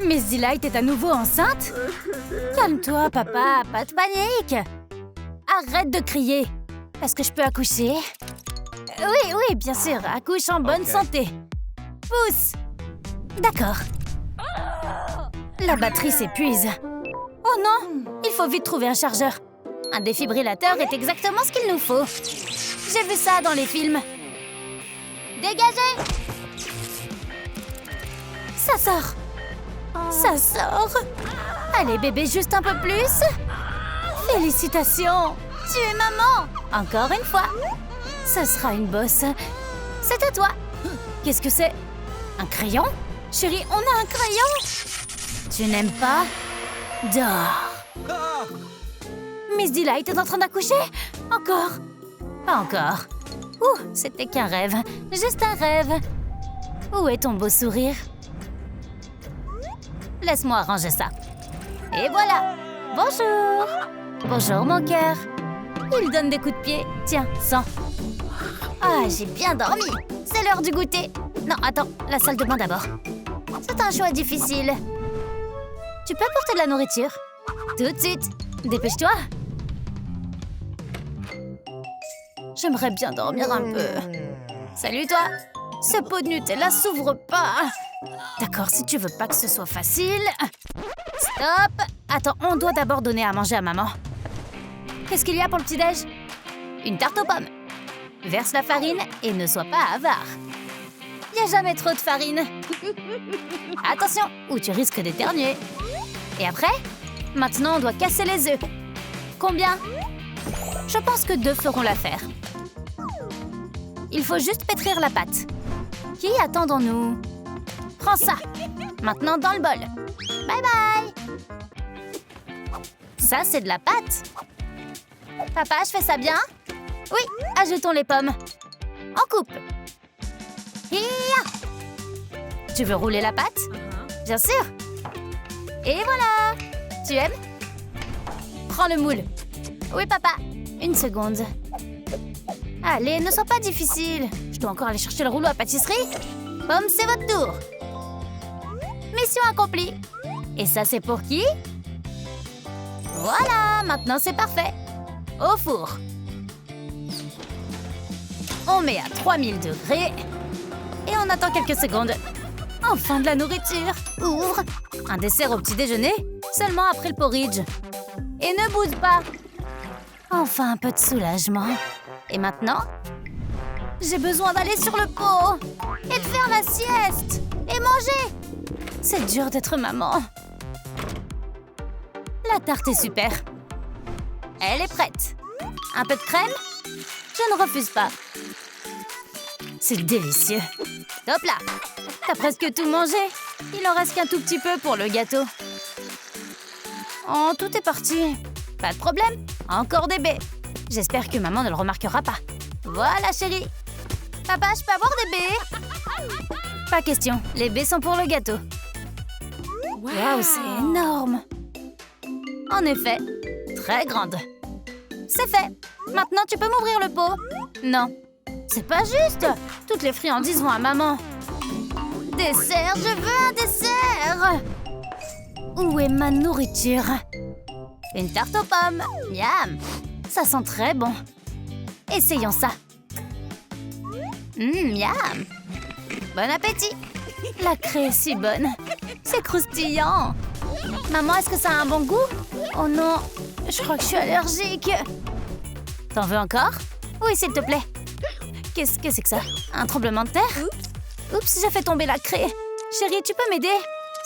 Miss Delight est à nouveau enceinte? Calme-toi, papa, pas de panique. Arrête de crier. Est-ce que je peux accoucher? Oui, bien sûr, accouche en bonne santé. Pousse. D'accord. La batterie s'épuise. Oh non, il faut vite trouver un chargeur. Un défibrillateur est exactement ce qu'il nous faut. J'ai vu ça dans les films. Dégagez! Ça sort. Ça sort. Allez, bébé, juste un peu plus. Félicitations. Tu es maman. Encore une fois. Ce sera une bosse. C'est à toi. Qu'est-ce que c'est? Un crayon? Chérie, on a un crayon. Tu n'aimes pas? Dors. Miss Delight est en train d'accoucher? Encore? Pas encore. Ouh, c'était qu'un rêve. Juste un rêve. Où est ton beau sourire? Laisse-moi arranger ça. Et voilà. Bonjour. Bonjour, mon cœur. Il donne des coups de pied. Tiens, sens. Ah, j'ai bien dormi. C'est l'heure du goûter. Non, attends, la salle de bain d'abord. C'est un choix difficile. Tu peux apporter de la nourriture? Tout de suite. Dépêche-toi. J'aimerais bien dormir un peu. Salut, toi. Ce pot de Nutella s'ouvre pas. D'accord, si tu veux pas que ce soit facile... Stop! Attends, on doit d'abord donner à manger à maman. Qu'est-ce qu'il y a pour le petit-déj? Une tarte aux pommes. Verse la farine et ne sois pas avare. Y a jamais trop de farine. Attention, ou tu risques d'éternuer. Et après? Maintenant, on doit casser les œufs. Combien? Je pense que 2 feront l'affaire. Il faut juste pétrir la pâte. Qui attendons-nous? Prends ça. Maintenant dans le bol. Bye bye. Ça, c'est de la pâte. Papa, je fais ça bien? Oui, ajoutons les pommes. En coupe. Hi-ya! Tu veux rouler la pâte? Bien sûr. Et voilà. Tu aimes? Prends le moule. Oui, papa. Une seconde. Allez, ne sois pas difficile. Je dois encore aller chercher le rouleau à pâtisserie. Pomme, c'est votre tour. Mission accomplie. Et ça, c'est pour qui? Voilà, maintenant c'est parfait. Au four. On met à 3000 degrés. Et on attend quelques secondes. Enfin de la nourriture. Ouvre. Un dessert au petit déjeuner, seulement après le porridge. Et ne bouge pas. Enfin un peu de soulagement. Et maintenant, j'ai besoin d'aller sur le pot et de faire la sieste et manger. C'est dur d'être maman. La tarte est super. Elle est prête. Un peu de crème? Je ne refuse pas. C'est délicieux. Top là. T'as presque tout mangé. Il en reste qu'un tout petit peu pour le gâteau. Oh, tout est parti. Pas de problème. Encore des baies. J'espère que maman ne le remarquera pas. Voilà, chérie. Papa, je peux avoir des baies? Pas question. Les baies sont pour le gâteau. Waouh, c'est énorme. En effet, très grande. C'est fait. Maintenant, tu peux m'ouvrir le pot? Non. C'est pas juste. Toutes les friandises vont à maman. Dessert, je veux un dessert. Où est ma nourriture? Une tarte aux pommes. Miam. Ça sent très bon. Essayons ça. Miam. Bon appétit. La craie est si bonne. C'est croustillant. Maman, est-ce que ça a un bon goût? Oh non, je crois que je suis allergique. T'en veux encore? Oui, s'il te plaît. Qu'est-ce que c'est que ça? Un tremblement de terre? Oups, j'ai fait tomber la craie. Chérie, tu peux m'aider?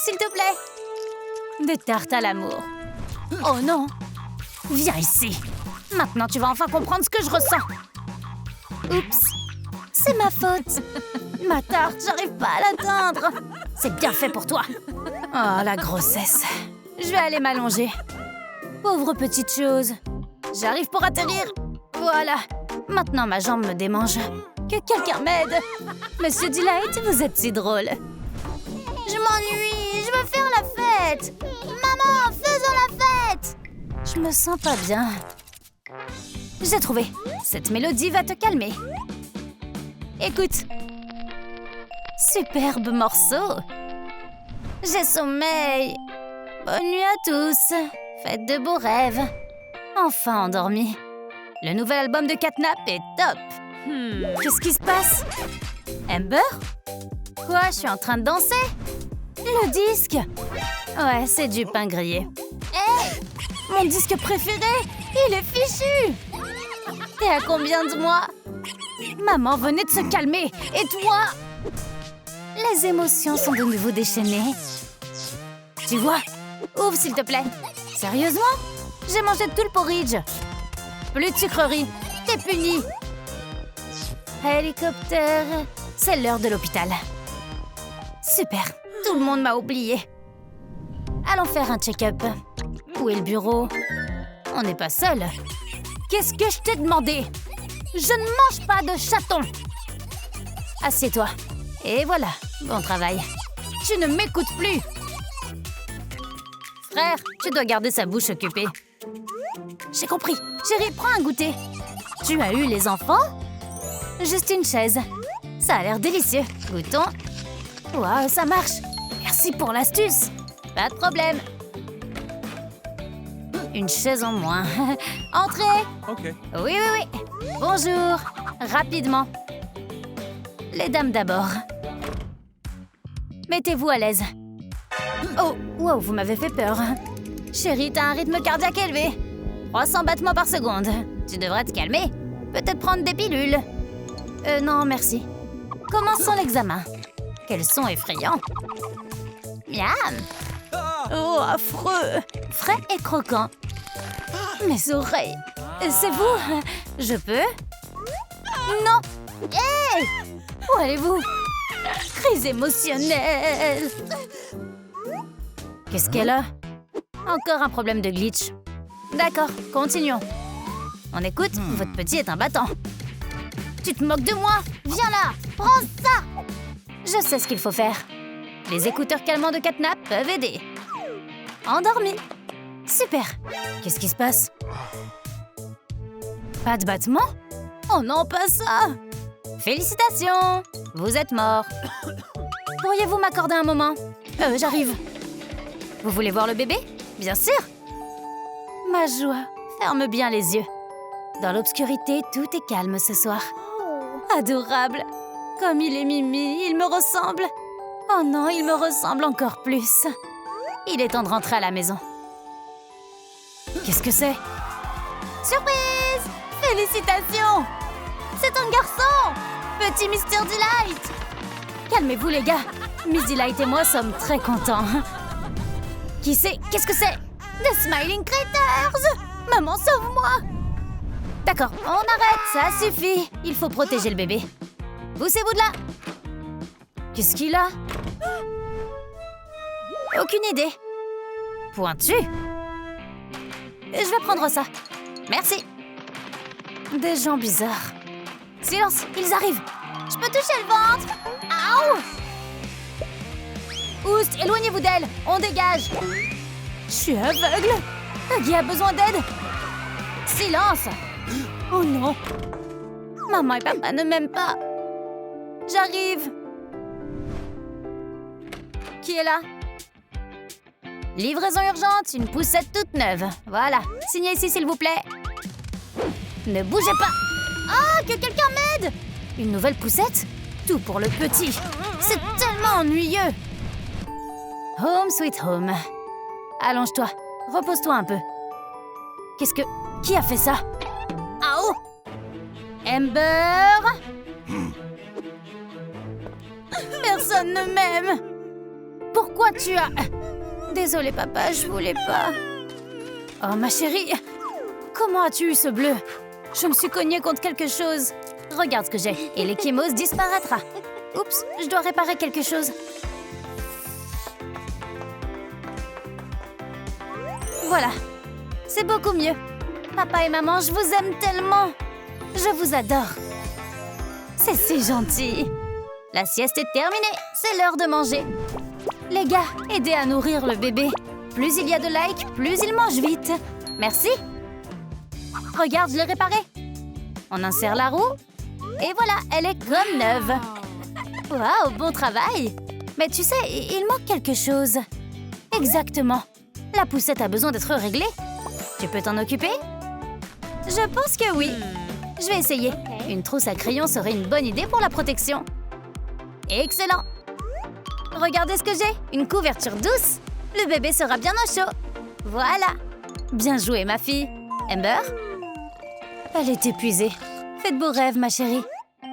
S'il te plaît. Des tartes à l'amour. Oh non. Viens ici. Maintenant, tu vas enfin comprendre ce que je ressens. Oups. C'est ma faute. Ma tarte, j'arrive pas à l'atteindre. C'est bien fait pour toi. Oh, la grossesse. Je vais aller m'allonger. Pauvre petite chose. J'arrive pour atterrir. Voilà. Maintenant, ma jambe me démange. Que quelqu'un m'aide. Monsieur Delight, vous êtes si drôle. Je m'ennuie. Je veux faire la fête. Maman, faisons la fête. Je me sens pas bien. J'ai trouvé. Cette mélodie va te calmer. Écoute. Superbe morceau. J'ai sommeil. Bonne nuit à tous. Faites de beaux rêves. Enfin endormi. Le nouvel album de Catnap est top. Qu'est-ce qui se passe? Amber? Quoi, je suis en train de danser? Le disque? Ouais, c'est du pain grillé. Hé! Mon disque préféré, il est fichu! T'es à combien de mois? Maman venait de se calmer. Et toi? Les émotions sont de nouveau déchaînées. Tu vois? Ouvre, s'il te plaît. Sérieusement? J'ai mangé tout le porridge. Plus de sucreries. T'es puni. Hélicoptère. C'est l'heure de l'hôpital. Super. Tout le monde m'a oublié. Allons faire un check-up. Où est le bureau? On n'est pas seul. Qu'est-ce que je t'ai demandé? Je ne mange pas de chaton. Assieds-toi. Et voilà. Bon travail. Tu ne m'écoutes plus. Frère, tu dois garder sa bouche occupée. J'ai compris. Chérie, prends un goûter. Tu as eu les enfants? Juste une chaise. Ça a l'air délicieux. Goûtons. Waouh, ça marche. Merci pour l'astuce. Pas de problème. Une chaise en moins. Entrez. OK. Oui. Bonjour. Rapidement. Les dames d'abord. Mettez-vous à l'aise. Oh, wow, vous m'avez fait peur. Chérie, t'as un rythme cardiaque élevé. 300 battements par seconde. Tu devrais te calmer. Peut-être prendre des pilules. Non, merci. Commençons l'examen. Quel son effrayant. Miam. Oh, affreux. Frais et croquant. Mes oreilles. C'est vous? Je peux? Non. Hé! Où allez-vous? Crise émotionnelle. Qu'est-ce qu'elle a? Encore un problème de glitch. D'accord, continuons. On écoute, votre petit est un battant. Tu te moques de moi? Viens là, prends ça! Je sais ce qu'il faut faire. Les écouteurs calmants de Catnap peuvent aider. Endormi. Super. Qu'est-ce qui se passe? Pas de battement? Oh non, pas ça! Félicitations! Vous êtes mort. Pourriez-vous m'accorder un moment? J'arrive. Vous voulez voir le bébé? Bien sûr! Ma joie, ferme bien les yeux. Dans l'obscurité, tout est calme ce soir. Adorable! Comme il est mimi, il me ressemble. Oh non, il me ressemble encore plus. Il est temps de rentrer à la maison. Qu'est-ce que c'est? Surprise! Félicitations! C'est un garçon! Petit Mr. Delight! Calmez-vous les gars. Miss Delight et moi sommes très contents. Qui c'est? Qu'est-ce que c'est? Des Smiling Critters! Maman, sauve-moi! D'accord, on arrête, ça suffit. Il faut protéger le bébé. Poussez-vous de là! Qu'est-ce qu'il a? Aucune idée. Pointu. Je vais prendre ça. Merci. Des gens bizarres. Silence, ils arrivent. Je peux toucher le ventre? Aouh! Oust, éloignez-vous d'elle. On dégage. Je suis aveugle. Huggy a besoin d'aide. Silence. Oh non. Maman et papa ne m'aiment pas. J'arrive. Qui est là? Livraison urgente, une poussette toute neuve. Voilà, signez ici s'il vous plaît. Ne bougez pas. Ah, que quelqu'un m'aide! Une nouvelle poussette? Tout pour le petit. C'est tellement ennuyeux. Home sweet home. Allonge-toi, repose-toi un peu. Qu'est-ce que... Qui a fait ça? Ah oh! Amber! Personne ne m'aime. Pourquoi tu as... Désolée, papa, je voulais pas. Oh, ma chérie. Comment as-tu eu ce bleu? Je me suis cognée contre quelque chose. Regarde ce que j'ai. Et l'échymose disparaîtra. Oups, je dois réparer quelque chose. Voilà. C'est beaucoup mieux. Papa et maman, je vous aime tellement. Je vous adore. C'est si gentil. La sieste est terminée. C'est l'heure de manger. Les gars, aidez à nourrir le bébé. Plus il y a de likes, plus il mange vite. Merci. Regarde, je l'ai réparée. On insère la roue. Et voilà, elle est comme neuve. Waouh, bon travail. Mais tu sais, il manque quelque chose. Exactement. La poussette a besoin d'être réglée. Tu peux t'en occuper? Je pense que oui. Je vais essayer. Une trousse à crayon serait une bonne idée pour la protection. Excellent. Regardez ce que j'ai. Une couverture douce. Le bébé sera bien au chaud. Voilà. Bien joué, ma fille. Amber? Elle est épuisée. Fais de beaux rêves, ma chérie.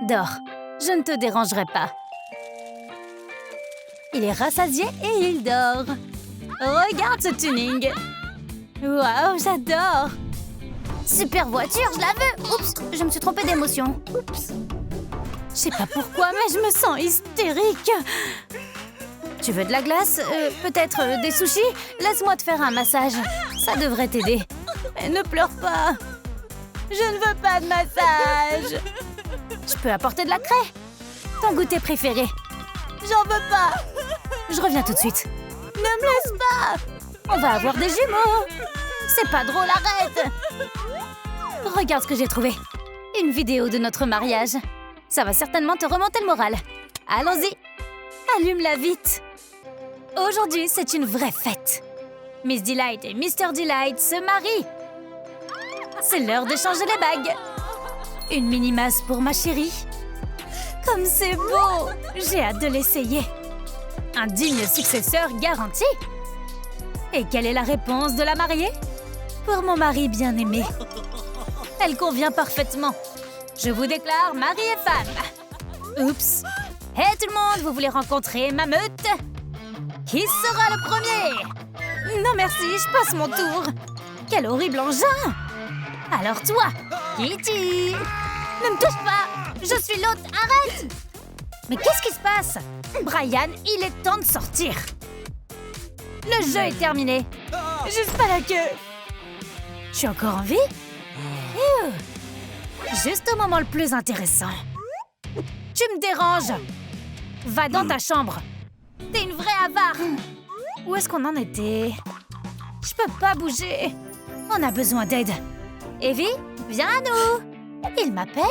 Dors. Je ne te dérangerai pas. Il est rassasié et il dort. Regarde ce tuning. Waouh, j'adore. Super voiture, je la veux. Oups, je me suis trompée d'émotion. Oups. Je sais pas pourquoi, mais je me sens hystérique. Tu veux de la glace? Peut-être des sushis? Laisse-moi te faire un massage. Ça devrait t'aider. Mais ne pleure pas. Je ne veux pas de massage. Je peux apporter de la craie. Ton goûter préféré. J'en veux pas. Je reviens tout de suite. Ne me laisse pas. On va avoir des jumeaux. C'est pas drôle, arrête. Regarde ce que j'ai trouvé. Une vidéo de notre mariage. Ça va certainement te remonter le moral. Allons-y. Allume-la vite. Aujourd'hui, c'est une vraie fête. Miss Delight et Mr. Delight se marient. C'est l'heure de changer les bagues. Une mini-masse pour ma chérie. Comme c'est beau! J'ai hâte de l'essayer. Un digne successeur garanti. Et quelle est la réponse de la mariée? Pour mon mari bien-aimé. Elle convient parfaitement. Je vous déclare mari et femme. Oups. Hey tout le monde, vous voulez rencontrer ma meute? Qui sera le premier? Non merci, je passe mon tour. Quel horrible engin! Alors toi, Kitty! Ne me touche pas! Je suis l'hôte, arrête! Mais qu'est-ce qui se passe? Brian, il est temps de sortir. Le jeu est terminé. Juste pas la queue. Je suis encore en vie? Juste au moment le plus intéressant. Tu me déranges. Va dans ta chambre. T'es une vraie avare. Où est-ce qu'on en était? Je peux pas bouger. On a besoin d'aide. Evie, viens à nous. Il m'appelle?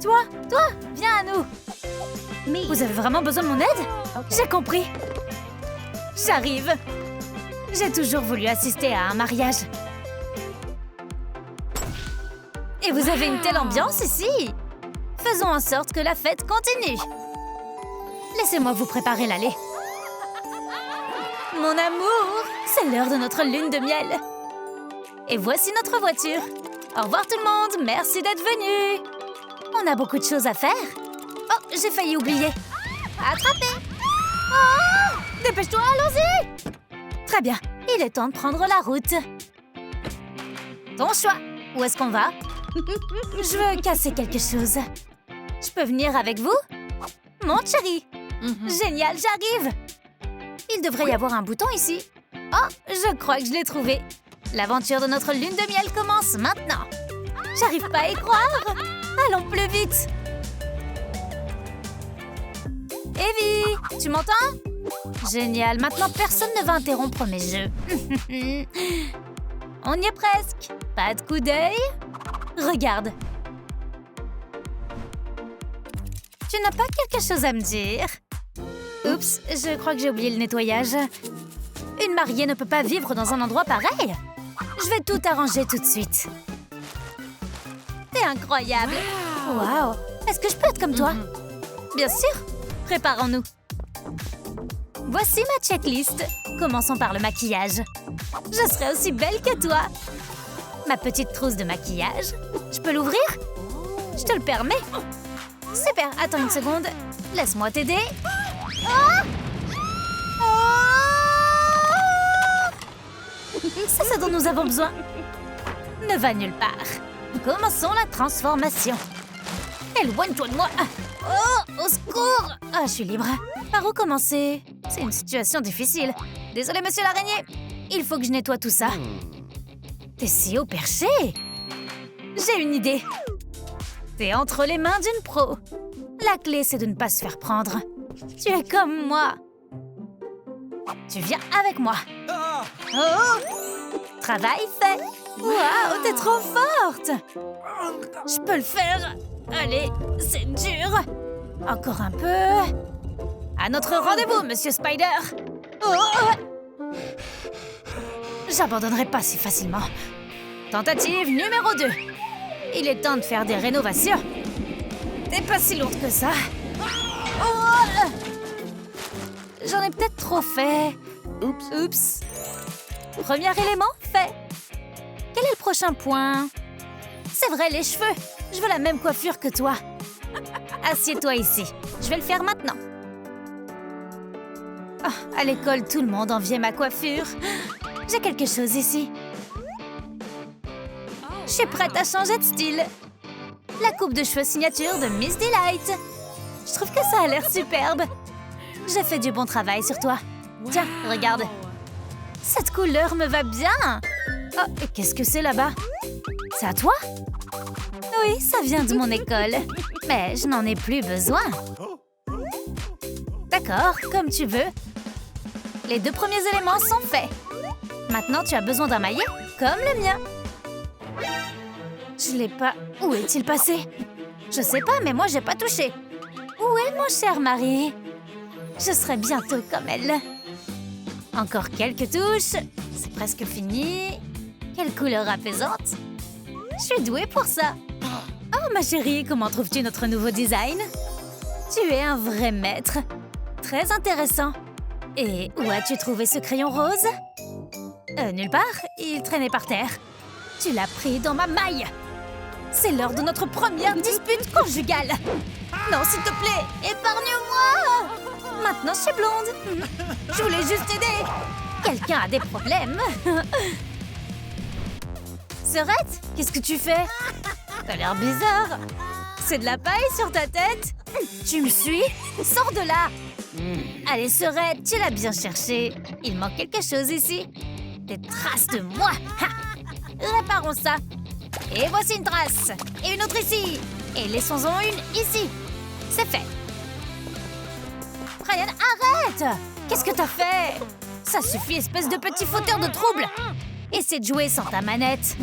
Toi, viens à nous. Mais vous avez vraiment besoin de mon aide? J'ai compris. J'arrive. J'ai toujours voulu assister à un mariage. Et vous avez une telle ambiance ici. Faisons en sorte que la fête continue. Laissez-moi vous préparer l'aller. Mon amour, c'est l'heure de notre lune de miel. Et voici notre voiture. Au revoir tout le monde, merci d'être venus. On a beaucoup de choses à faire. Oh, j'ai failli oublier. Attrapé. Oh, dépêche-toi, allons-y. Très bien, il est temps de prendre la route. Ton choix. Où est-ce qu'on va? Je veux casser quelque chose. Je peux venir avec vous? Mon chéri. Génial, j'arrive. Il devrait y avoir un bouton ici. Oh, je crois que je l'ai trouvé. L'aventure de notre lune de miel commence maintenant. J'arrive pas à y croire. Allons plus vite. Evie, tu m'entends? Génial, maintenant personne ne va interrompre mes jeux. On y est presque. Pas de coup d'œil? Regarde. Tu n'as pas quelque chose à me dire? Oups, je crois que j'ai oublié le nettoyage. Une mariée ne peut pas vivre dans un endroit pareil. Je vais tout arranger tout de suite. T'es incroyable. Waouh. Est-ce que je peux être comme toi? Bien sûr. Préparons-nous. Voici ma checklist. Commençons par le maquillage. Je serai aussi belle que toi. Ma petite trousse de maquillage. Je peux l'ouvrir? Je te le permets. Super, attends une seconde. Laisse-moi t'aider. Oh! C'est ce dont nous avons besoin. Ne va nulle part. Commençons la transformation. Éloigne-toi de moi. Oh, au secours. Ah, je suis libre. Par où commencer? C'est une situation difficile. Désolé, monsieur l'araignée. Il faut que je nettoie tout ça. T'es si haut perché. J'ai une idée. T'es entre les mains d'une pro. La clé, c'est de ne pas se faire prendre. Tu es comme moi. Tu viens avec moi. Oh! Travail fait. Waouh, t'es trop forte. Je peux le faire. Allez, c'est dur. Encore un peu. À notre rendez-vous, Monsieur Spider. Oh! J'abandonnerai pas si facilement. Tentative numéro 2. Il est temps de faire des rénovations. T'es pas si lourde que ça. Oh! J'en ai peut-être trop fait. Oups. Premier élément, fait. Quel est le prochain point? C'est vrai, les cheveux. Je veux la même coiffure que toi. Assieds-toi ici. Je vais le faire maintenant. Oh, à l'école, tout le monde enviait ma coiffure. J'ai quelque chose ici. Je suis prête à changer de style. La coupe de cheveux signature de Miss Delight. Je trouve que ça a l'air superbe. J'ai fait du bon travail sur toi. Tiens, regarde. Cette couleur me va bien. Oh, et qu'est-ce que c'est là-bas? C'est à toi? Oui, ça vient de mon école. Mais je n'en ai plus besoin. D'accord, comme tu veux. Les 2 premiers éléments sont faits. Maintenant, tu as besoin d'un maillet comme le mien. Je l'ai pas... Où est-il passé? Je sais pas, mais moi, j'ai pas touché. Où est mon cher mari? Je serai bientôt comme elle. Encore quelques touches. C'est presque fini. Quelle couleur apaisante. Je suis douée pour ça. Oh, ma chérie, comment trouves-tu notre nouveau design? Tu es un vrai maître. Très intéressant. Et où as-tu trouvé ce crayon rose? Nulle part. Il traînait par terre. Tu l'as pris dans ma maille. C'est l'heure de notre première dispute conjugale. Non, s'il te plaît, épargne-moi. Maintenant, je suis blonde. Je voulais juste t'aider. Quelqu'un a des problèmes. Serette, qu'est-ce que tu fais? T'as l'air bizarre. C'est de la paille sur ta tête? Tu me suis? Sors de là. Allez, Serette, tu l'as bien cherché. Il manque quelque chose ici. Des traces de moi. Ha! Réparons ça. Et voici une trace. Et une autre ici. Et laissons-en une ici. C'est fait. Ryan, arrête! Qu'est-ce que t'as fait? Ça suffit, espèce de petit fauteur de trouble. Essaie de jouer sans ta manette.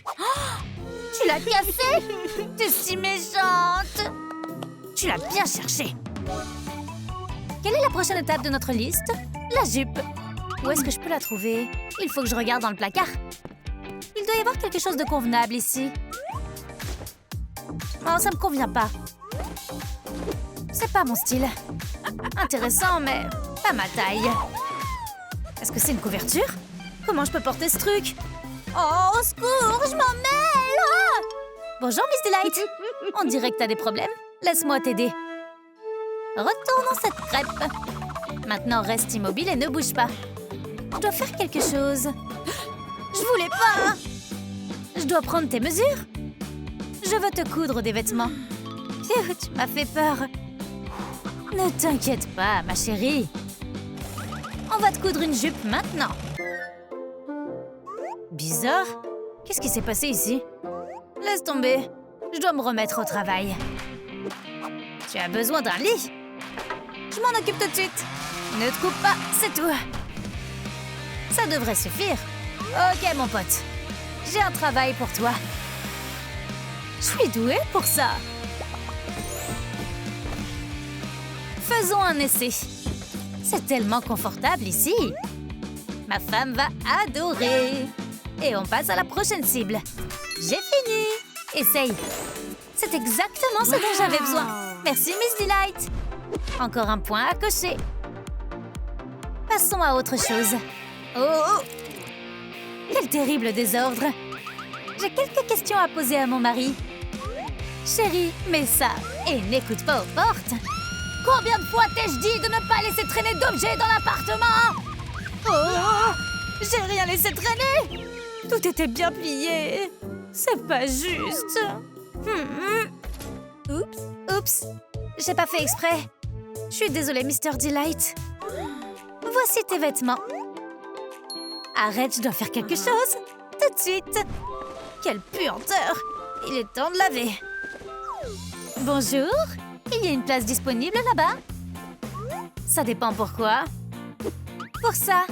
Oh, tu l'as cassé? T'es si méchante. Tu l'as bien cherché. Quelle est la prochaine étape de notre liste? La jupe. Où est-ce que je peux la trouver? Il faut que je regarde dans le placard. Il doit y avoir quelque chose de convenable ici. Non, ça me convient pas. C'est pas mon style. Intéressant, mais pas ma taille. Est-ce que c'est une couverture? Comment je peux porter ce truc? Oh, au secours, je m'en mêle! Ah! Bonjour, Miss Delight. On dirait que t'as des problèmes. Laisse-moi t'aider. Retournons cette crêpe. Maintenant, reste immobile et ne bouge pas. Je dois faire quelque chose. Je voulais pas! Je dois prendre tes mesures. Je veux te coudre des vêtements. Phew, tu m'as fait peur. Ne t'inquiète pas, ma chérie. On va te coudre une jupe maintenant. Bizarre. Qu'est-ce qui s'est passé ici? Laisse tomber. Je dois me remettre au travail. Tu as besoin d'un lit? Je m'en occupe tout de suite. Ne te coupe pas, c'est tout. Ça devrait suffire. Ok, mon pote. J'ai un travail pour toi. Je suis douée pour ça. Faisons un essai. C'est tellement confortable ici. Ma femme va adorer. Et on passe à la prochaine cible. J'ai fini. Essaye. C'est exactement ce dont j'avais besoin. Merci, Miss Delight. Encore un point à cocher. Passons à autre chose. Oh! Quel terrible désordre. J'ai quelques questions à poser à mon mari. Chérie, mets ça et n'écoute pas aux portes. Combien de fois t'ai-je dit de ne pas laisser traîner d'objets dans l'appartement? Oh! J'ai rien laissé traîner. Tout était bien plié. C'est pas juste. Oups. J'ai pas fait exprès. Je suis désolée, Mr. Delight. Voici tes vêtements. Arrête, je dois faire quelque chose. Tout de suite. Quelle puanteur. Il est temps de laver. Bonjour. Il y a une place disponible là-bas? Ça dépend pourquoi. Pour ça.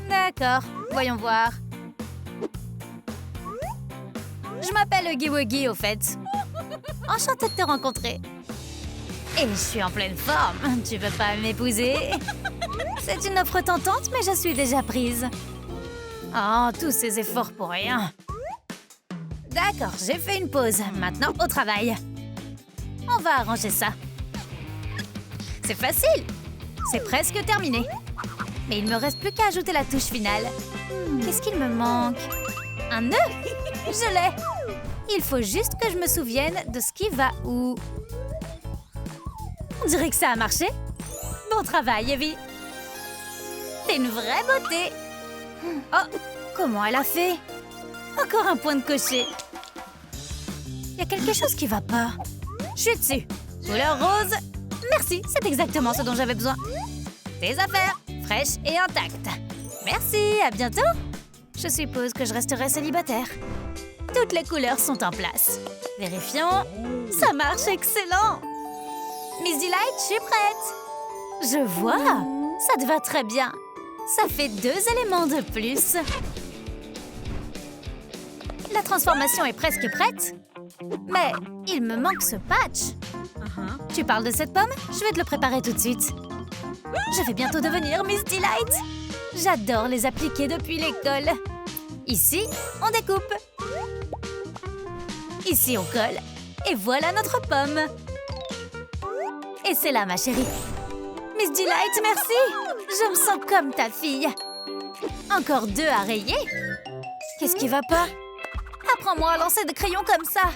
D'accord. Voyons voir. Je m'appelle Huggy Wuggy, au fait. Enchantée de te rencontrer. Et je suis en pleine forme. Tu veux pas m'épouser? C'est une offre tentante, mais je suis déjà prise. Oh, tous ces efforts pour rien. D'accord, j'ai fait une pause. Maintenant, au travail. On va arranger ça. C'est facile. C'est presque terminé. Mais il me reste plus qu'à ajouter la touche finale. Qu'est-ce qu'il me manque? Un nœud? Je l'ai. Il faut juste que je me souvienne de ce qui va où. On dirait que ça a marché. Bon travail, Evie. T'es une vraie beauté. Oh, comment elle a fait? Encore un point de cocher. Il y a quelque chose qui va pas. Je suis dessus. Couleur rose. Merci, c'est exactement ce dont j'avais besoin. Tes affaires, fraîches et intactes. Merci, à bientôt. Je suppose que je resterai célibataire. Toutes les couleurs sont en place. Vérifions. Ça marche excellent. Miss Delight, je suis prête. Je vois. Ça te va très bien. Ça fait 2 éléments de plus. La transformation est presque prête. Mais il me manque ce patch. Tu parles de cette pomme? Je vais te le préparer tout de suite. Je vais bientôt devenir Miss Delight. J'adore les appliquer depuis l'école. Ici, on découpe. Ici, on colle. Et voilà notre pomme. Et c'est là, ma chérie. Miss Delight, merci. Je me sens comme ta fille. Encore 2 à rayer. Qu'est-ce qui va pas? Apprends-moi à lancer des crayons comme ça.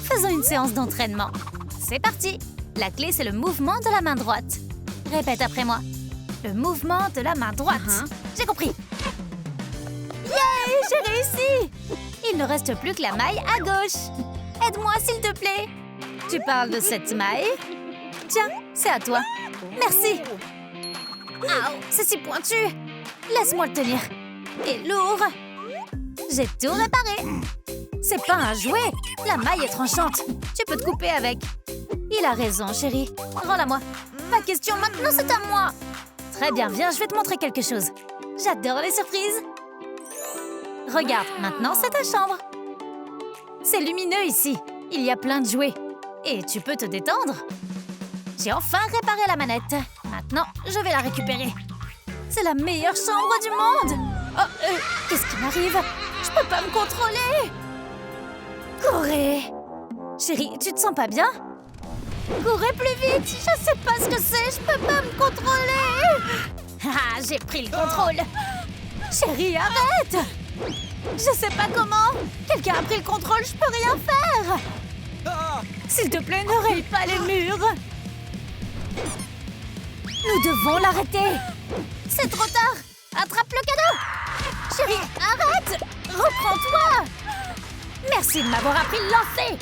Faisons une séance d'entraînement. C'est parti. La clé, c'est le mouvement de la main droite. Répète après moi. Le mouvement de la main droite. J'ai compris. Yeah, j'ai réussi. Il ne reste plus que la maille à gauche. Aide-moi, s'il te plaît. Tu parles de cette maille? Tiens, c'est à toi. Merci. Ouh, c'est si pointu. Laisse-moi le tenir. Et lourd. J'ai tout réparé. C'est pas un jouet. La maille est tranchante. Tu peux te couper avec. Il a raison, chérie. Rends-la-moi. Ma question maintenant, c'est à moi. Très bien, viens, je vais te montrer quelque chose. J'adore les surprises. Regarde, maintenant, c'est ta chambre. C'est lumineux ici. Il y a plein de jouets. Et tu peux te détendre. J'ai enfin réparé la manette. Maintenant, je vais la récupérer. C'est la meilleure chambre du monde. Oh, qu'est-ce qui m'arrive? Je peux pas me contrôler. Courez. Chérie, tu te sens pas bien? Courez plus vite. Je sais pas ce que c'est. Je peux pas me contrôler. Ah, j'ai pris le contrôle. Chérie, arrête. Je sais pas comment. Quelqu'un a pris le contrôle. Je peux rien faire. S'il te plaît, ne raye pas les murs. Nous devons l'arrêter. C'est trop tard. Attrape le cadeau. Chérie, arrête. Reprends-toi. Merci de m'avoir appris le lancer.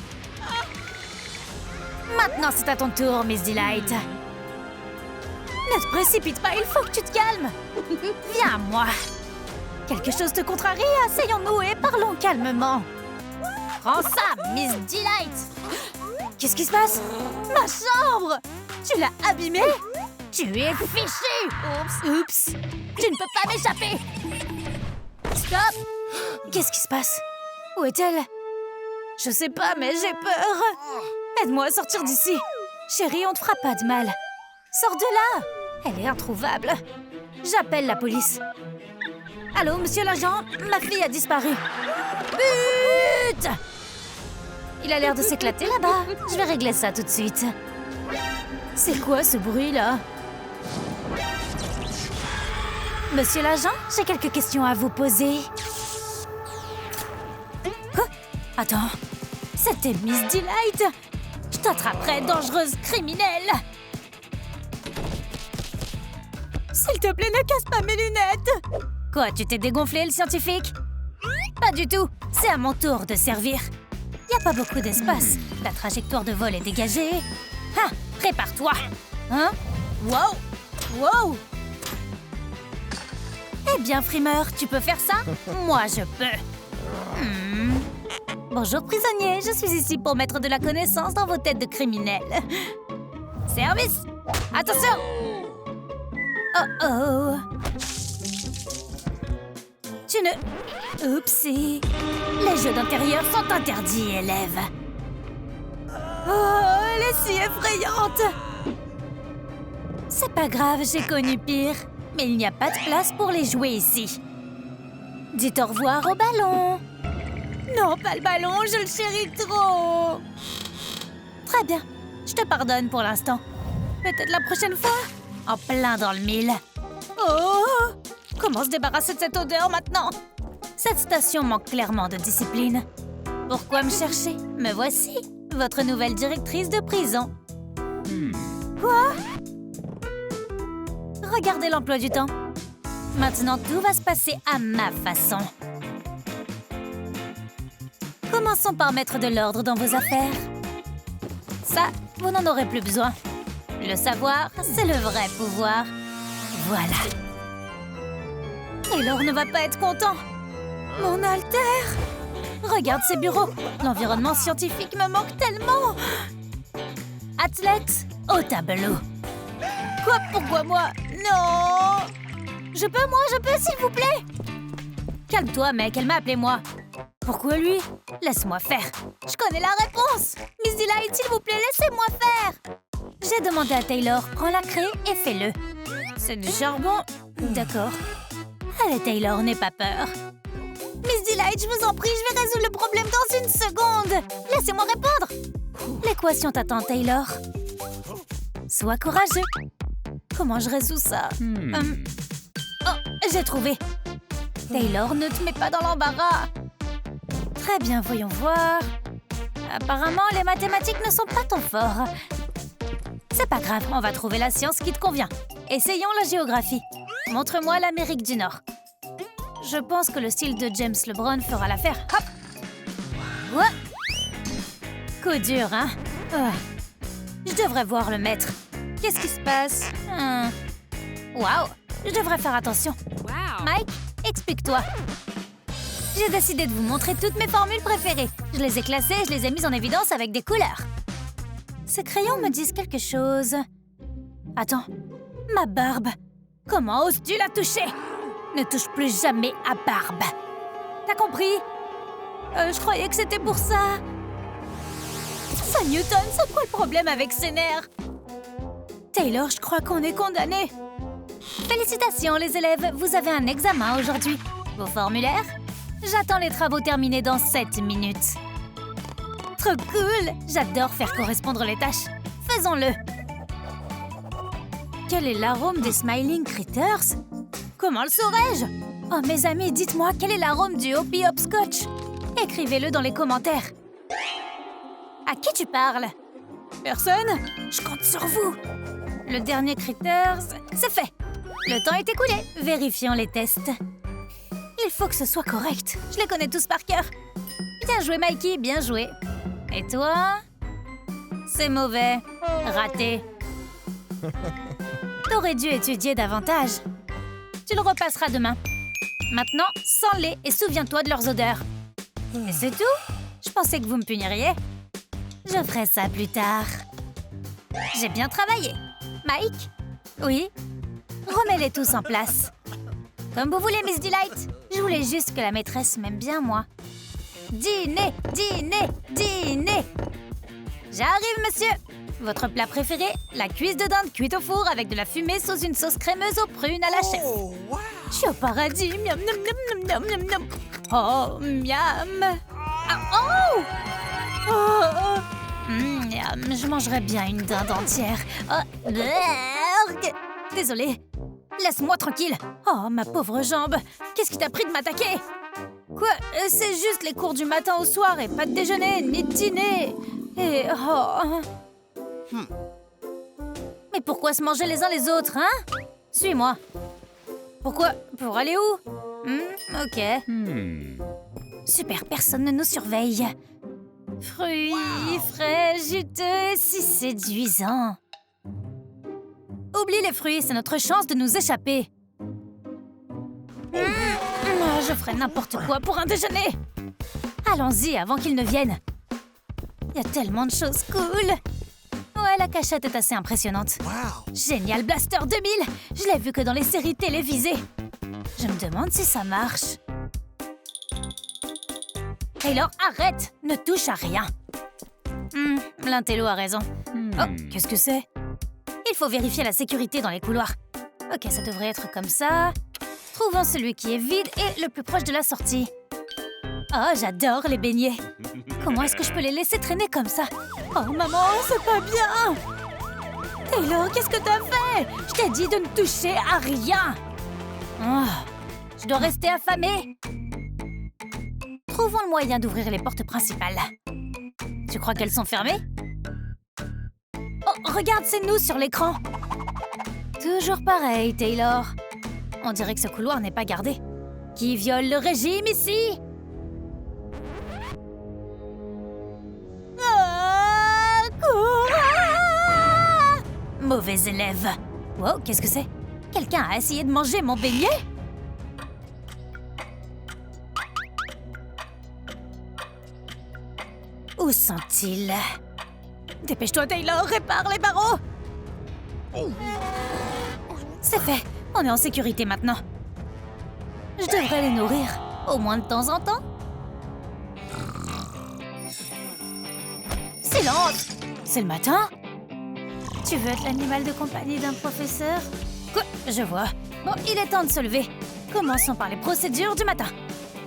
Maintenant, c'est à ton tour, Miss Delight. Ne te précipite pas, il faut que tu te calmes. Viens à moi. Quelque chose te contrarie? Asseyons-nous et parlons calmement. Prends ça, Miss Delight. Qu'est-ce qui se passe? Ma chambre! Tu l'as abîmée? Tu es fichue! Oups! Tu ne peux pas m'échapper! Stop! Qu'est-ce qui se passe? Où est-elle? Je sais pas, mais j'ai peur. Aide-moi à sortir d'ici. Chérie, on te fera pas de mal. Sors de là! Elle est introuvable. J'appelle la police. Allô, monsieur l'agent? Ma fille a disparu. But! Il a l'air de s'éclater là-bas. Je vais régler ça tout de suite. C'est quoi ce bruit-là? Monsieur l'agent, j'ai quelques questions à vous poser. Quoi? Attends, c'était Miss Delight. Je t'attraperai, dangereuse criminelle. S'il te plaît, ne casse pas mes lunettes. Quoi, tu t'es dégonflé, le scientifique? Pas du tout, c'est à mon tour de servir. Y a pas beaucoup d'espace. La trajectoire de vol est dégagée. Ah, prépare-toi. Hein? Wow! Wow! Eh bien, frimeur, tu peux faire ça? Moi, je peux. Bonjour, prisonnier. Je suis ici pour mettre de la connaissance dans vos têtes de criminels. Service! Attention! Oh oh! Tu ne... Oupsie! Les jeux d'intérieur sont interdits, élève. Oh, elle est si effrayante! C'est pas grave, j'ai connu pire. Mais il n'y a pas de place pour les jouets ici. Dites au revoir au ballon. Non, pas le ballon, je le chéris trop. Très bien, je te pardonne pour l'instant. Peut-être la prochaine fois? En plein dans le mille. Oh! Comment se débarrasser de cette odeur maintenant? Cette station manque clairement de discipline. Pourquoi me chercher? Me voici, votre nouvelle directrice de prison. Quoi? Regardez l'emploi du temps. Maintenant, tout va se passer à ma façon. Commençons par mettre de l'ordre dans vos affaires. Ça, vous n'en aurez plus besoin. Le savoir, c'est le vrai pouvoir. Voilà. Taylor ne va pas être content. Mon altère! Regarde ces bureaux. L'environnement scientifique me manque tellement. Athlète, au tableau. Quoi? Pourquoi moi? Non! Je peux, s'il vous plaît? Calme-toi, mec, elle m'a appelé moi. Pourquoi lui? Laisse-moi faire. Je connais la réponse. Miss Delight, s'il vous plaît, laissez-moi faire. J'ai demandé à Taylor, prends la craie et fais-le. C'est du charbon? D'accord. Allez, Taylor, n'aie pas peur. Miss Delight, je vous en prie, je vais résoudre le problème dans une seconde. Laissez-moi répondre. L'équation t'attend, Taylor. Sois courageux. Comment je résous ça? Oh, j'ai trouvé. Taylor, ne te mets pas dans l'embarras. Très bien, voyons voir. Apparemment, les mathématiques ne sont pas ton fort. C'est pas grave, on va trouver la science qui te convient. Essayons la géographie. Montre-moi l'Amérique du Nord. Je pense que le style de James LeBron fera l'affaire. Hop! Ouais. Coup dur, hein? Je devrais voir le maître. Qu'est-ce qui se passe? Waouh! Je devrais faire attention. Wow. Mike, explique-toi. J'ai décidé de vous montrer toutes mes formules préférées. Je les ai classées et je les ai mises en évidence avec des couleurs. Ces crayons me disent quelque chose. Attends, ma barbe. Comment oses-tu la toucher? Ne touche plus jamais à Barbe. T'as compris? Je croyais que c'était pour ça. Ça, Newton, c'est quoi le problème avec ses nerfs? Taylor, je crois qu'on est condamnés. Félicitations, les élèves, vous avez un examen aujourd'hui. Vos formulaires? J'attends les travaux terminés dans 7 minutes. Trop cool! J'adore faire correspondre les tâches. Faisons-le. Quel est l'arôme des Smiling Critters? Comment le saurais-je? Oh, mes amis, dites-moi, quel est l'arôme du Hoppy Hopscotch? Écrivez-le dans les commentaires. À qui tu parles? Personne? Je compte sur vous. Le dernier Critters, c'est fait. Le temps est écoulé. Vérifions les tests. Il faut que ce soit correct. Je les connais tous par cœur. Bien joué, Mikey, bien joué. Et toi? C'est mauvais. Raté. T'aurais dû étudier davantage. Tu le repasseras demain. Maintenant, sens-les et souviens-toi de leurs odeurs. Et c'est tout? Je pensais que vous me puniriez. Je ferai ça plus tard. J'ai bien travaillé. Mike? Oui? Remets-les tous en place. Comme vous voulez, Miss Delight. Je voulais juste que la maîtresse m'aime bien, moi. Dîner, dîner, dîner. J'arrive, monsieur. Votre plat préféré, la cuisse de dinde cuite au four avec de la fumée sous une sauce crémeuse aux prunes à la chef. Oh, wow. Je suis au paradis. Miam, miam, miam, miam, miam, miam. Oh, miam. Ah, oh! Oh, oh. Miam, je mangerais bien une dinde entière. Oh, berg. Désolée. Laisse-moi tranquille. Oh, ma pauvre jambe. Qu'est-ce qui t'a pris de m'attaquer? Quoi? C'est juste les cours du matin au soir et pas de déjeuner, ni de dîner. Et... oh... Mais pourquoi se manger les uns les autres, hein? Suis-moi. Pourquoi? Pour aller où? Ok. Super, personne ne nous surveille. Fruits, frais, juteux et si séduisants. Oublie les fruits, c'est notre chance de nous échapper. Je ferai n'importe quoi pour un déjeuner. Allons-y avant qu'ils ne viennent. Il y a tellement de choses cool. Ouais, la cachette est assez impressionnante. Wow. Génial Blaster 2000. Je l'ai vu que dans les séries télévisées. Je me demande si ça marche. Taylor, arrête. Ne touche à rien. L'intello a raison. Oh, qu'est-ce que c'est? Il faut vérifier la sécurité dans les couloirs. Ok, ça devrait être comme ça. Trouvons celui qui est vide et le plus proche de la sortie. Oh, j'adore les beignets. Comment est-ce que je peux les laisser traîner comme ça? Oh, maman, c'est pas bien! Taylor, qu'est-ce que t'as fait? Je t'ai dit de ne toucher à rien! Oh, je dois rester affamée. Trouvons le moyen d'ouvrir les portes principales. Tu crois qu'elles sont fermées? Oh, regarde, c'est nous sur l'écran. Toujours pareil, Taylor. On dirait que ce couloir n'est pas gardé. Qui viole le régime ici? Mauvais élève. Wow, qu'est-ce que c'est? Quelqu'un a essayé de manger mon beignet? Où sont-ils? Dépêche-toi, Taylor, répare les barreaux! C'est fait, on est en sécurité maintenant. Je devrais les nourrir, au moins de temps en temps. Silence! C'est le matin? Tu veux être l'animal de compagnie d'un professeur? Quoi? Je vois. Bon, il est temps de se lever. Commençons par les procédures du matin.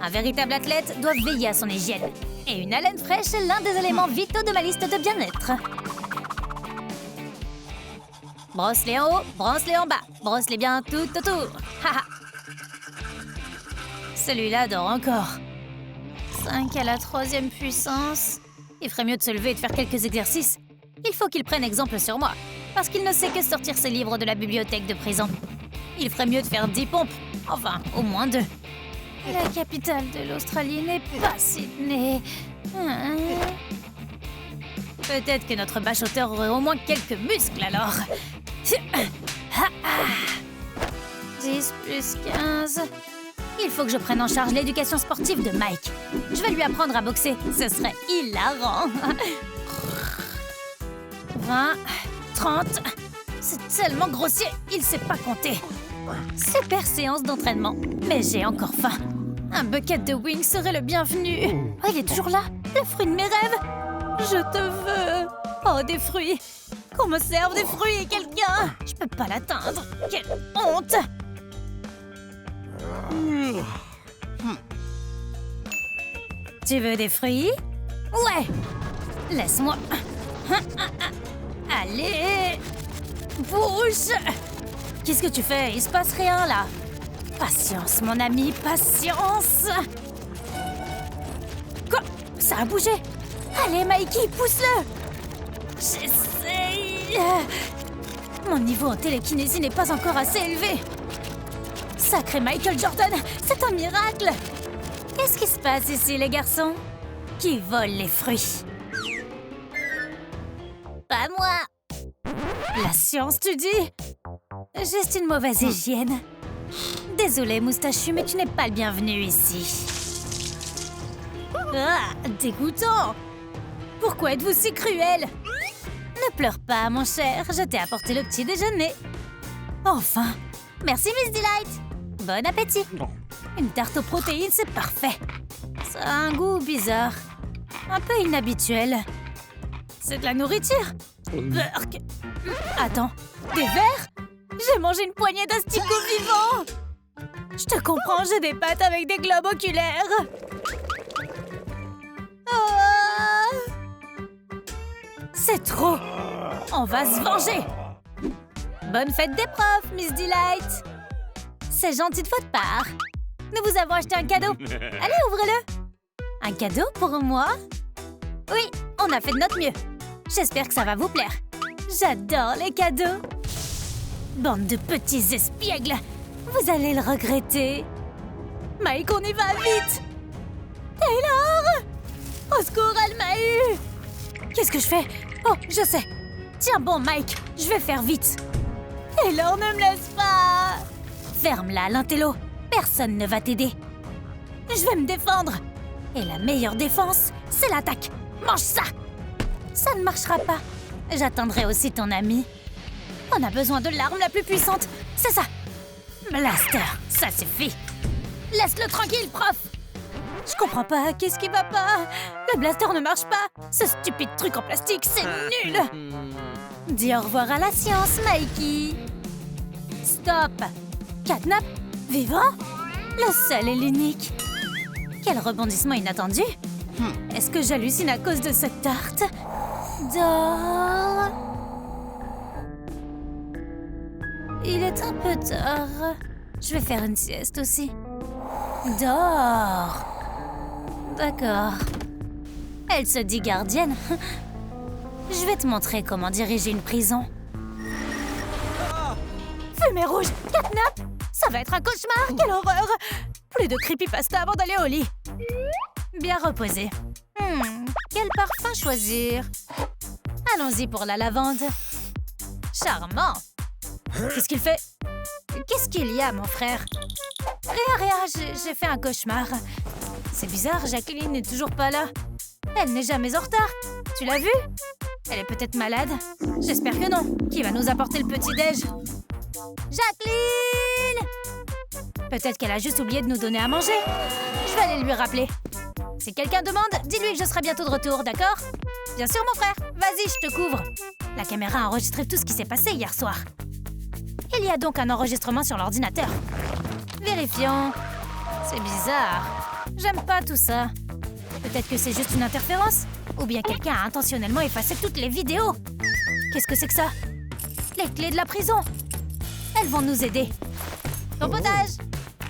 Un véritable athlète doit veiller à son hygiène. Et une haleine fraîche est l'un des éléments vitaux de ma liste de bien-être. Brosse-les en haut, brosse-les en bas. Brosse-les bien tout autour. Haha. Celui-là dort encore. 5 à la 3e puissance. Il ferait mieux de se lever et de faire quelques exercices. Il faut qu'il prenne exemple sur moi, parce qu'il ne sait que sortir ses livres de la bibliothèque de prison. Il ferait mieux de faire 10 pompes, enfin, au moins 2. La capitale de l'Australie n'est pas Sydney. Peut-être que notre bachoteur aurait au moins quelques muscles alors. 10 plus 15... Il faut que je prenne en charge l'éducation sportive de Mike. Je vais lui apprendre à boxer, ce serait hilarant. 20, 30... C'est tellement grossier, il sait pas compter. Super séance d'entraînement, mais j'ai encore faim. Un bucket de wings serait le bienvenu. Oh, il est toujours là, le fruit de mes rêves. Je te veux. Oh, des fruits. Qu'on me serve des fruits, quelqu'un. Je peux pas l'atteindre. Quelle honte. Tu veux des fruits? Ouais. Laisse-moi. Allez. Bouge. Qu'est-ce que tu fais? Il se passe rien, là. Patience, mon ami, patience. Quoi? Ça a bougé. Allez, Mikey, pousse-le. J'essaye. Mon niveau en télékinésie n'est pas encore assez élevé. Sacré Michael Jordan, c'est un miracle. Qu'est-ce qui se passe ici, les garçons? Qui vole les fruits? Pas moi. La science, tu dis? Juste une mauvaise hygiène. Désolé, moustachu, mais tu n'es pas le bienvenu ici. Ah, dégoûtant! Pourquoi êtes-vous si cruel? Ne pleure pas, mon cher, je t'ai apporté le petit déjeuner. Enfin! Merci, Miss Delight! Bon appétit! Une tarte aux protéines, c'est parfait. Ça a un goût bizarre. Un peu inhabituel. C'est de la nourriture? Burk! Attends, des vers? J'ai mangé une poignée d'asticots vivants! Je te comprends, j'ai des pattes avec des globes oculaires! Ah! C'est trop! On va se venger! Bonne fête des profs, Miss Delight! C'est gentil de votre part! Nous vous avons acheté un cadeau! Allez, ouvrez-le! Un cadeau pour moi? Oui, on a fait de notre mieux! J'espère que ça va vous plaire! J'adore les cadeaux! Bande de petits espiègles! Vous allez le regretter! Mike, on y va vite! Taylor! Au secours, elle m'a eu! Qu'est-ce que je fais? Oh, je sais! Tiens bon, Mike, je vais faire vite! Taylor, ne me laisse pas! Ferme-la, l'intello! Personne ne va t'aider! Je vais me défendre! Et la meilleure défense, c'est l'attaque! Mange ça! Ça ne marchera pas! J'atteindrai aussi ton ami. On a besoin de l'arme la plus puissante, c'est ça! Blaster, ça suffit! Laisse-le tranquille, prof! Je comprends pas, qu'est-ce qui va pas? Le blaster ne marche pas. Ce stupide truc en plastique, c'est nul. Dis au revoir à la science, Mikey. Stop. Catnap? Vivant? Le seul et l'unique. Quel rebondissement inattendu. Est-ce que j'hallucine à cause de cette tarte? Dors. Il est un peu tard. Je vais faire une sieste aussi. Dors. D'accord. Elle se dit gardienne. Je vais te montrer comment diriger une prison. Fumée rouge, catnap. Ça va être un cauchemar, quelle horreur. Plus de creepypasta avant d'aller au lit. Bien reposé. Quel parfum choisir? Allons-y pour la lavande. Charmant. Qu'est-ce qu'il fait? Qu'est-ce qu'il y a, mon frère? Rien, j'ai fait un cauchemar. C'est bizarre, Jacqueline n'est toujours pas là. Elle n'est jamais en retard. Tu l'as vue? Elle est peut-être malade. J'espère que non. Qui va nous apporter le petit-déj? Jacqueline! Peut-être qu'elle a juste oublié de nous donner à manger. Je vais aller lui rappeler. Si quelqu'un demande, dis-lui que je serai bientôt de retour, d'accord? Bien sûr, mon frère. Vas-y, je te couvre. La caméra a enregistré tout ce qui s'est passé hier soir. Il y a donc un enregistrement sur l'ordinateur. Vérifions. C'est bizarre. J'aime pas tout ça. Peut-être que c'est juste une interférence? Ou bien quelqu'un a intentionnellement effacé toutes les vidéos? Qu'est-ce que c'est que ça? Les clés de la prison. Elles vont nous aider. Ton potage!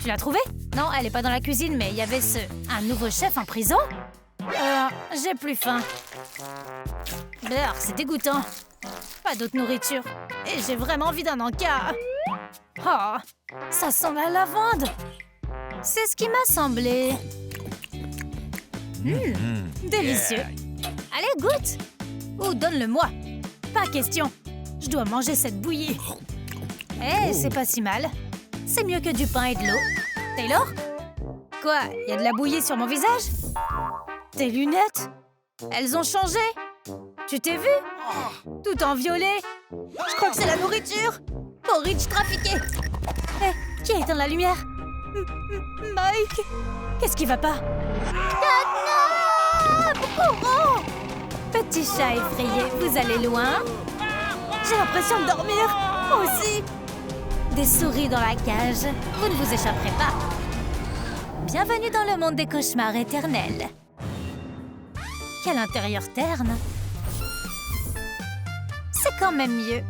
Tu l'as trouvé? Non, elle est pas dans la cuisine, mais il y avait un nouveau chef en prison? J'ai plus faim. Brrr, c'est dégoûtant. Pas d'autre nourriture. Et j'ai vraiment envie d'un encas. Oh, ça sent la lavande. C'est ce qui m'a semblé. Délicieux. Allez, goûte. Ou donne-le-moi. Pas question. Je dois manger cette bouillie. C'est pas si mal. C'est mieux que du pain et de l'eau. Taylor? Quoi? Y a de la bouillie sur mon visage? Tes lunettes? Elles ont changé? Tu t'es vu? Tout en violet. Je crois que c'est la nourriture. Porridge trafiqué. Qui a éteint la lumière? Mike? Qu'est-ce qui va pas? Oh! Petit chat effrayé, vous allez loin? J'ai l'impression de dormir. Moi aussi. Des souris dans la cage. Vous ne vous échapperez pas. Bienvenue dans le monde des cauchemars éternels. Quel intérieur terne. C'est quand même mieux.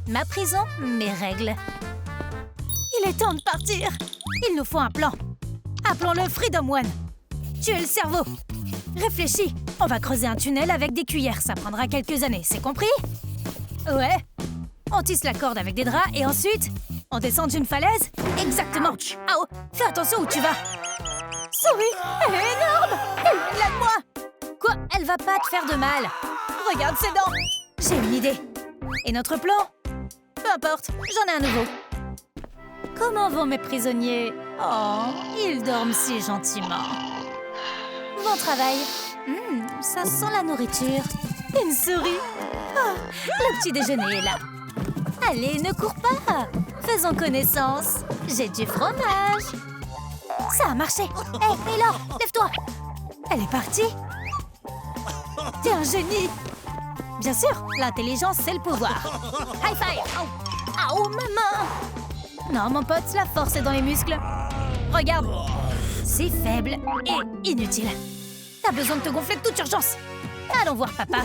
Ma prison, mes règles. Il est temps de partir. Il nous faut un plan. Appelons-le Freedom One. Tuer le cerveau. Réfléchis. On va creuser un tunnel avec des cuillères. Ça prendra quelques années, c'est compris? Ouais. On tisse la corde avec des draps et ensuite, on descend d'une falaise. Exactement. Ah, fais attention où tu vas. Souris, elle est énorme. Éloigne-la de moi. Quoi? Elle va pas te faire de mal. Regarde ses dents. J'ai une idée. Et notre plan? Peu importe, j'en ai un nouveau. Comment vont mes prisonniers? Oh, ils dorment si gentiment. Bon travail. Ça sent la nourriture. Une souris. Oh, le petit déjeuner est là. Allez, ne cours pas. Faisons connaissance. J'ai du fromage. Ça a marché. Hé, Taylor, lève-toi. Elle est partie. T'es un génie. Bien sûr, l'intelligence, c'est le pouvoir. High five. Au, ma main. Non, mon pote, la force est dans les muscles. Regarde. C'est faible et inutile. T'as besoin de te gonfler de toute urgence. Allons voir papa.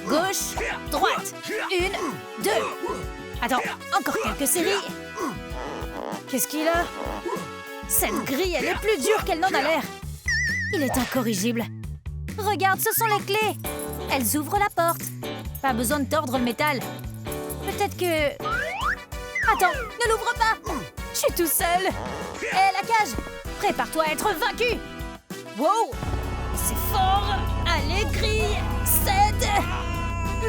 Gauche, droite. 1, 2. Attends, encore quelques séries. Qu'est-ce qu'il a? Cette grille, elle est plus dure qu'elle n'en a l'air. Il est incorrigible. Regarde, ce sont les clés. Elles ouvrent la porte. Pas besoin de tordre le métal. Peut-être que... Attends, ne l'ouvre pas. Je suis tout seul. Hé, la cage. Prépare-toi à être vaincu. Wow. C'est fort. Allez, grille. Cède.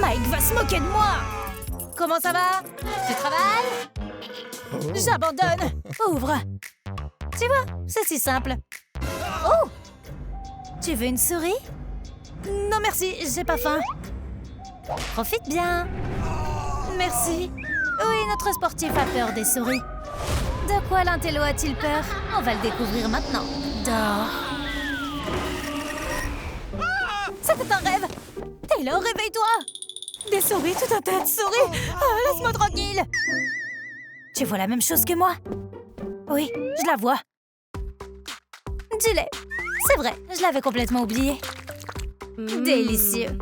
Mike va se moquer de moi. Comment ça va? Tu travailles? J'abandonne. Ouvre. Tu vois, c'est si simple. Oh! Tu veux une souris? Non merci, j'ai pas faim. Profite bien. Merci. Oui, notre sportif a peur des souris. De quoi l'intello a-t-il peur? On va le découvrir maintenant. Dors. C'était un rêve. Taylor, réveille-toi. Des souris, tout un tas de souris. Oh, laisse-moi tranquille. Tu vois la même chose que moi? Oui, je la vois. Du lait. C'est vrai, je l'avais complètement oublié. Délicieux.